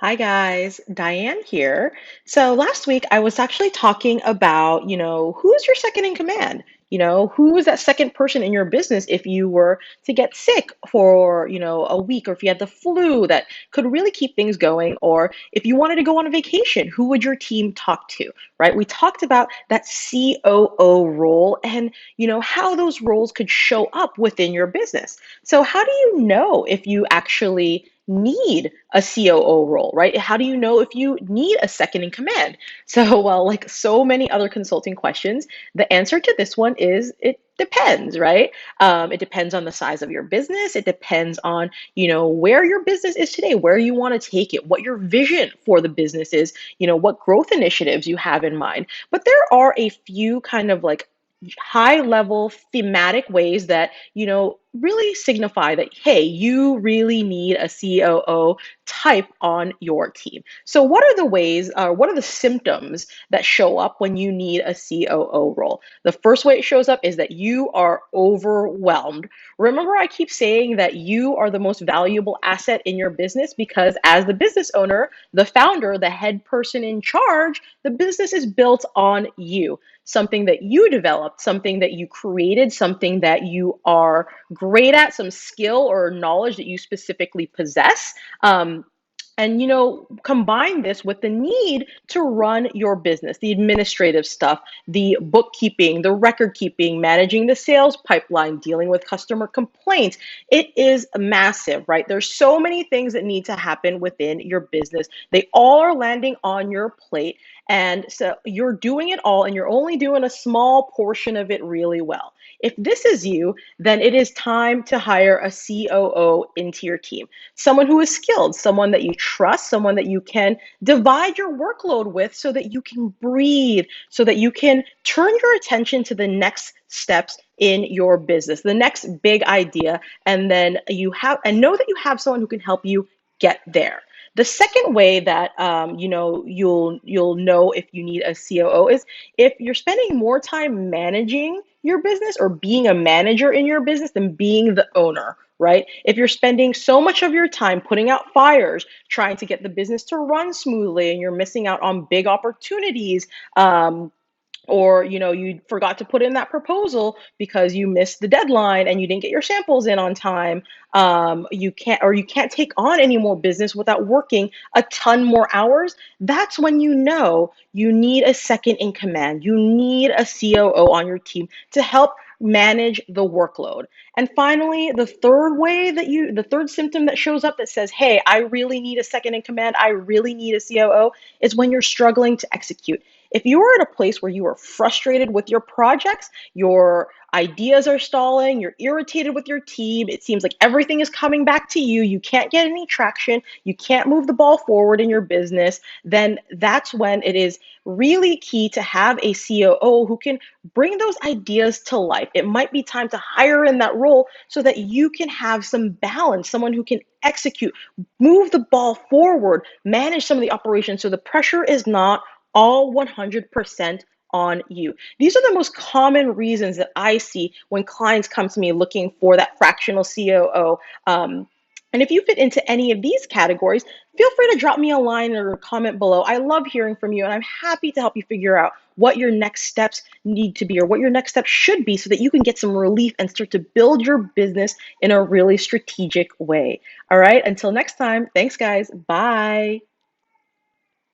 Hi guys, Diane here. So last week I was actually talking about, who's your second in command? Who is that second person in your business if you were to get sick for, a week, or if you had the flu that could really keep things going, or if you wanted to go on a vacation, who would your team talk to, right? We talked about that COO role and, how those roles could show up within your business. So how do you know if you actually need a COO role, right? How do you know if you need a second in command? So, well, like so many other consulting questions, the answer to this one is it depends, right? It depends on the size of your business. It depends on, where your business is today, where you want to take it, what your vision for the business is, what growth initiatives you have in mind. But there are a few kind of like high level thematic ways that really signify that hey, you really need a COO type on your team. So what are the ways, what are the symptoms that show up when you need a COO role? The first way it shows up is that you are overwhelmed. Remember, I keep saying that you are the most valuable asset in your business because as the business owner, the founder, the head person in charge, the business is built on you, something that you developed, something that you created, something that you are great at, some skill or knowledge that you specifically possess. And combine this with the need to run your business, the administrative stuff, the bookkeeping, the record keeping, managing the sales pipeline, dealing with customer complaints. It is massive, right? There's so many things that need to happen within your business. They all are landing on your plate. And so you're doing it all and you're only doing a small portion of it really well. If this is you, then it is time to hire a COO into your team, someone who is skilled, someone that you trust, someone that you can divide your workload with so that you can breathe, so that you can turn your attention to the next steps in your business, the next big idea, and then know that you have someone who can help you get there. The second way that you'll know if you need a COO is if you're spending more time managing your business or being a manager in your business than being the owner, right? If you're spending so much of your time putting out fires, trying to get the business to run smoothly, and you're missing out on big opportunities, or you forgot to put in that proposal because you missed the deadline and you didn't get your samples in on time, you can't take on any more business without working a ton more hours. That's when you know you need a second in command, you need a COO on your team to help manage the workload. And finally, the third symptom that shows up that says, hey, I really need a second in command, I really need a COO, is when you're struggling to execute. If you are at a place where you are frustrated with your projects, your ideas are stalling, you're irritated with your team, it seems like everything is coming back to you, you can't get any traction, you can't move the ball forward in your business, then that's when it is really key to have a COO who can bring those ideas to life. It might be time to hire in that role so that you can have some balance, someone who can execute, move the ball forward, manage some of the operations so the pressure is not all 100% on you. These are the most common reasons that I see when clients come to me looking for that fractional COO. And if you fit into any of these categories, feel free to drop me a line or a comment below. I love hearing from you, and I'm happy to help you figure out what your next steps need to be or what your next steps should be so that you can get some relief and start to build your business in a really strategic way. All right, until next time, thanks, guys. Bye.